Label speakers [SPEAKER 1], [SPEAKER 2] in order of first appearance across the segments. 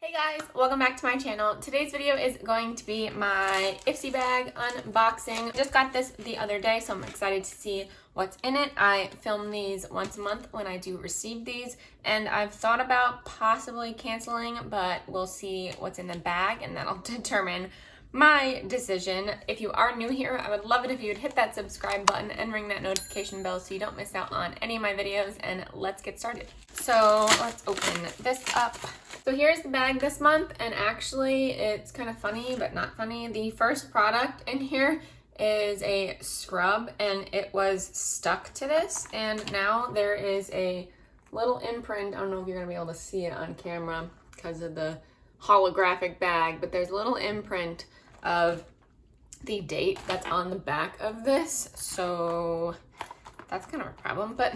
[SPEAKER 1] Hey guys, welcome back to my channel. Today's video is going to be my Ipsy bag unboxing. Just got this the other day, so I'm excited to see what's in it. I film these once a month when I do receive these, and I've thought about possibly canceling, but we'll see what's in the bag and that'll determine my decision. If you are new here, I would love it if you would hit that subscribe button and ring that notification bell so you don't miss out on any of my videos, and let's get started. So let's open this up. So here's the bag this month, and actually it's kind of funny but not funny. The first product in here is a scrub, and it was stuck to this, and now there is a little imprint. I don't know if you're gonna be able to see it on camera because of the holographic bag, but there's a little imprint of the date that's on the back of this, so that's kind of a problem, but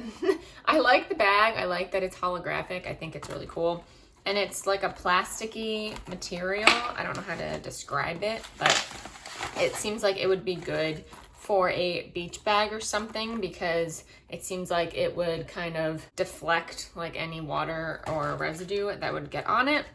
[SPEAKER 1] I like the bag. I like that it's holographic. I think it's really cool, and it's like a plasticky material. I don't know how to describe it, but it seems like it would be good for a beach bag or something because it seems like it would kind of deflect like any water or residue that would get on it.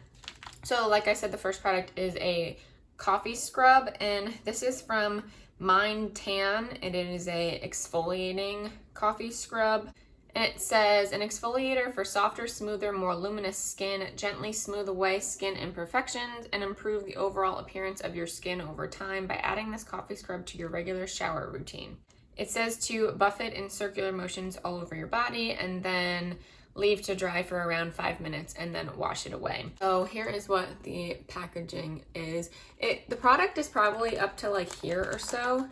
[SPEAKER 1] So like I said, the first product is a coffee scrub, and this is from Mind Tan. It is a exfoliating coffee scrub, and it says an exfoliator for softer, smoother, more luminous skin. Gently smooth away skin imperfections and improve the overall appearance of your skin over time by adding this coffee scrub to your regular shower routine. It says to buff it in circular motions all over your body and then leave to dry for around 5 minutes and then wash it away. So here is what the packaging is. The product is probably up to like here or so.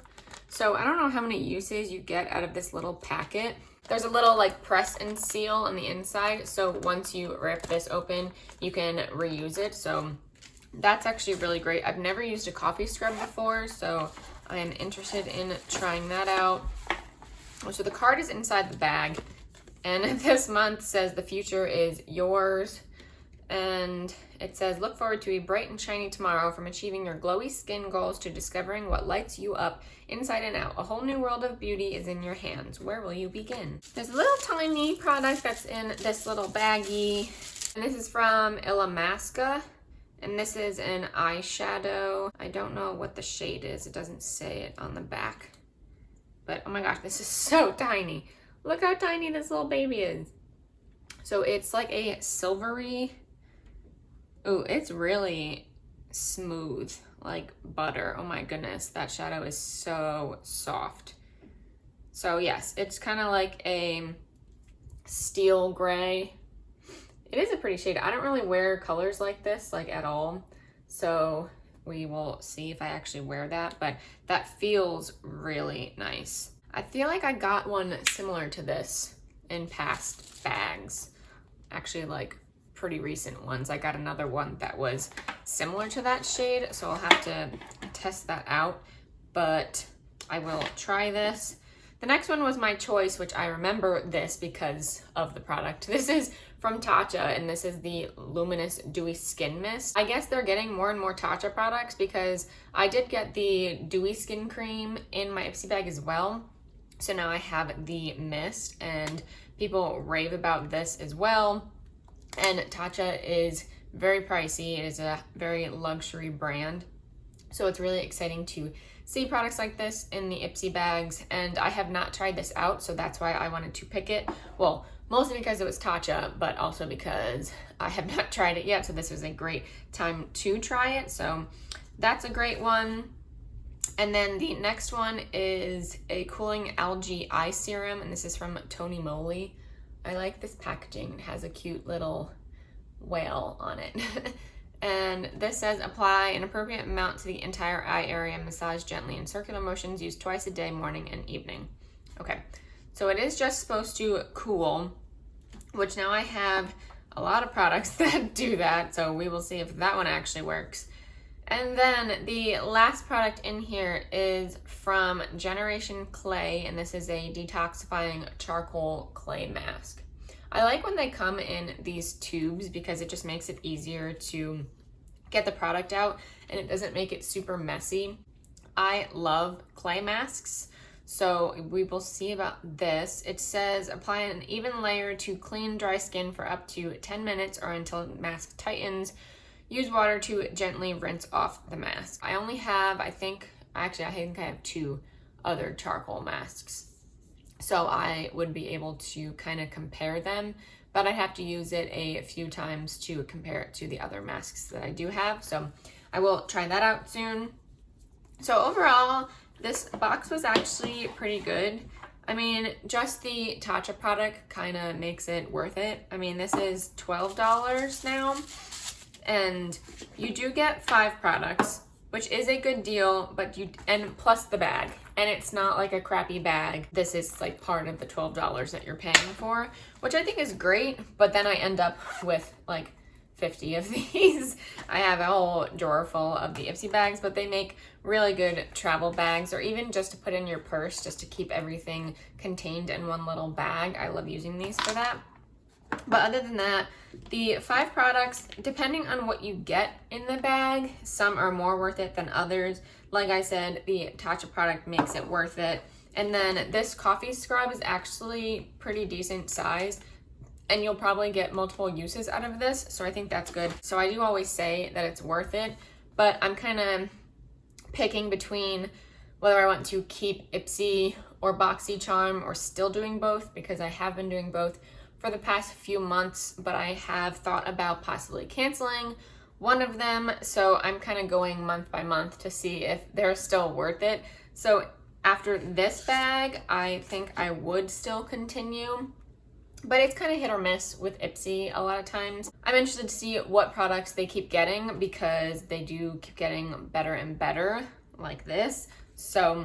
[SPEAKER 1] So I don't know how many uses you get out of this little packet. There's a little like press and seal on the inside. So once you rip this open, you can reuse it. So that's actually really great. I've never used a coffee scrub before, so I am interested in trying that out. So the card is inside the bag. And this month says the future is yours. And it says, look forward to a bright and shiny tomorrow, from achieving your glowy skin goals to discovering what lights you up inside and out. A whole new world of beauty is in your hands. Where will you begin? There's a little tiny product that's in this little baggie. And this is from Illamasqua. And this is an eyeshadow. I don't know what the shade is. It doesn't say it on the back. But oh my gosh, this is so tiny. Look how tiny this little baby is. So it's like a silvery, oh, it's really smooth, like butter. Oh my goodness, that shadow is so soft. So yes, it's kind of like a steel gray. It is a pretty shade. I don't really wear colors like this, like at all. So we will see if I actually wear that, but that feels really nice. I feel like I got one similar to this in past bags, actually like pretty recent ones. I got another one that was similar to that shade, so I'll have to test that out, but I will try this. The next one was my choice, which I remember this because of the product. This is from Tarte, and this is the Luminous Dewy Skin Mist. I guess they're getting more and more Tarte products because I did get the Dewy Skin Cream in my Ipsy bag as well. So now I have the mist, and people rave about this as well. And Tarte is very pricey. It is a very luxury brand. So it's really exciting to see products like this in the Ipsy bags. And I have not tried this out, so that's why I wanted to pick it. Well, mostly because it was Tarte, but also because I have not tried it yet. So this was a great time to try it. So that's a great one. And then the next one is a cooling algae eye serum, and this is from Tony Moly. I like this packaging. It has a cute little whale on it. And this says apply an appropriate amount to the entire eye area, massage gently in circular motions, use twice a day, morning and evening. Okay, so it is just supposed to cool, which now I have a lot of products that do that, so we will see if that one actually works. And then the last product in here is from Generation Clay, and this is a detoxifying charcoal clay mask. I like when they come in these tubes because it just makes it easier to get the product out and it doesn't make it super messy. I love clay masks, so we will see about this. It says apply an even layer to clean dry skin for up to 10 minutes or until mask tightens. use water to gently rinse off the mask. I only have, I think I have 2 other charcoal masks. So I would be able to kind of compare them, but I have to use it a few times to compare it to the other masks that I do have. So I will try that out soon. So overall, this box was actually pretty good. I mean, just the Tarte product kind of makes it worth it. I mean, this is $12 now, and you do get 5 products, which is a good deal, but and plus the bag. And it's not like a crappy bag. This is like part of the $12 that you're paying for, which I think is great, but then I end up with like 50 of these. I have a whole drawer full of the Ipsy bags, but they make really good travel bags, or even just to put in your purse, just to keep everything contained in one little bag. I love using these for that. But other than that, the 5 products, depending on what you get in the bag, some are more worth it than others. Like I said, the Tarte product makes it worth it. And then this coffee scrub is actually pretty decent size, and you'll probably get multiple uses out of this, so I think that's good. So I do always say that it's worth it, but I'm kind of picking between whether I want to keep Ipsy or BoxyCharm, or still doing both, because I have been doing both for the past few months, but I have thought about possibly canceling one of them. So I'm kind of going month by month to see if they're still worth it. So after this bag, I think I would still continue, but it's kind of hit or miss with Ipsy a lot of times. I'm interested to see what products they keep getting, because they do keep getting better and better, like this. So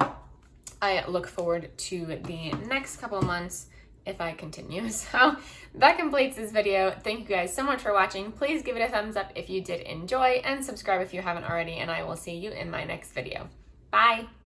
[SPEAKER 1] I look forward to the next couple of months if I continue. So that completes this video. Thank you guys so much for watching. Please give it a thumbs up if you did enjoy, and subscribe if you haven't already, and I will see you in my next video. Bye!